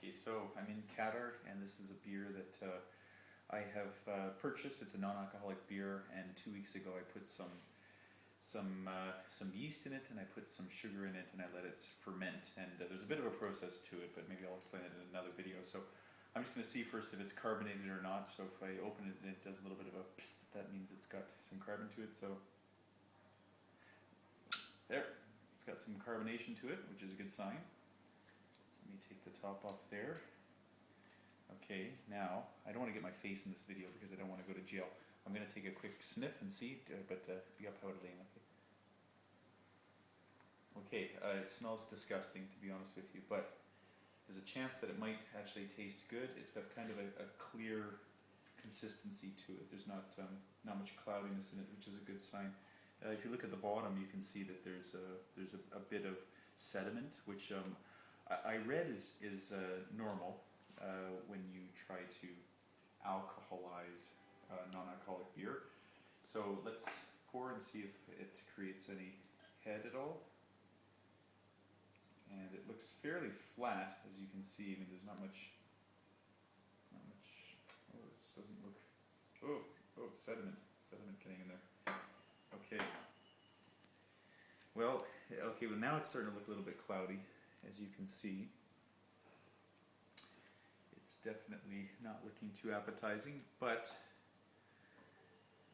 Okay, so I'm in Qatar, and this is a beer that I have purchased. It's a non-alcoholic beer, and 2 weeks ago I put some yeast in it, and I put some sugar in it, and I let it ferment. And there's a bit of a process to it, but maybe I'll explain it in another video. So I'm just going to see first if it's carbonated or not. So if I open it and it does a little bit of a psst, that means it's got some carbon to it. So there, it's got some carbonation to it, which is a good sign. Let me take the top off there. Okay, now, I don't want to get my face in this video because I don't want to go to jail. I'm going to take a quick sniff and see, but be up how it laying. Okay, it smells disgusting, to be honest with you, but there's a chance that it might actually taste good. It's got kind of a clear consistency to it. There's not much cloudiness in it, which is a good sign. If you look at the bottom, you can see that there's a bit of sediment, which I read is normal when you try to alcoholize non-alcoholic beer. So let's pour and see if it creates any head at all. And it looks fairly flat, as you can see. I mean, there's not much. Oh, this doesn't look. Oh, sediment getting in there. Okay. Well, now it's starting to look a little bit cloudy, as you can see. It's definitely not looking too appetizing, but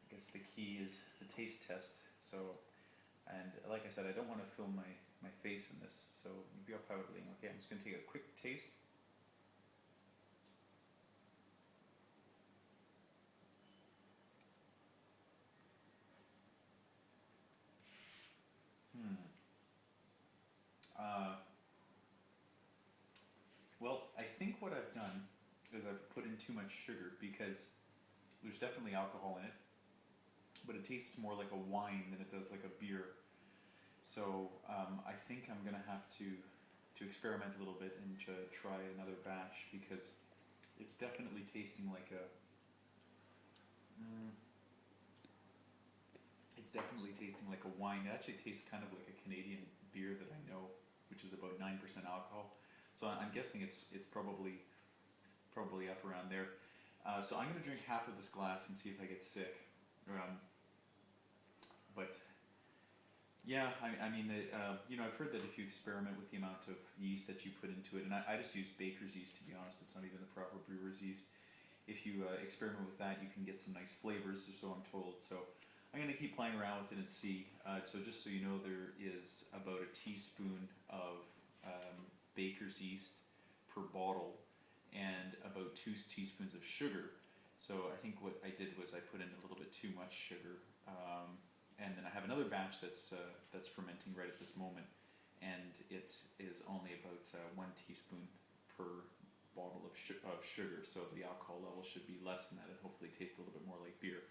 I guess the key is the taste test. So, and like I said, I don't want to film my face in this, so maybe I'll probably. Okay, I'm just going to take a quick taste. Well, I think what I've done is I've put in too much sugar because there's definitely alcohol in it, but it tastes more like a wine than it does like a beer. So I think I'm going to have to experiment a little bit and try another batch because it's definitely tasting like a wine. It actually tastes kind of like a Canadian beer that I know, which is about 9% alcohol. So I'm guessing it's probably up around there. So I'm going to drink half of this glass and see if I get sick. But yeah, I mean, I've heard that if you experiment with the amount of yeast that you put into it, and I just use baker's yeast, to be honest. It's not even the proper brewer's yeast. If you experiment with that, you can get some nice flavors, or so I'm told. So I'm going to keep playing around with it and see. So just so you know, there is about a teaspoon of baker's yeast per bottle and about 2 teaspoons of sugar. So I think what I did was I put in a little bit too much sugar, and then I have another batch that's fermenting right at this moment, and it is only about 1 teaspoon per bottle of sugar. So the alcohol level should be less than that and hopefully taste a little bit more like beer.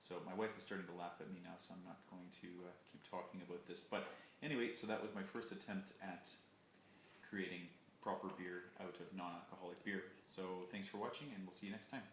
So my wife is starting to laugh at me now, so I'm not going to keep talking about this. But anyway, so that was my first attempt at creating proper beer out of non-alcoholic beer. So thanks for watching, and we'll see you next time.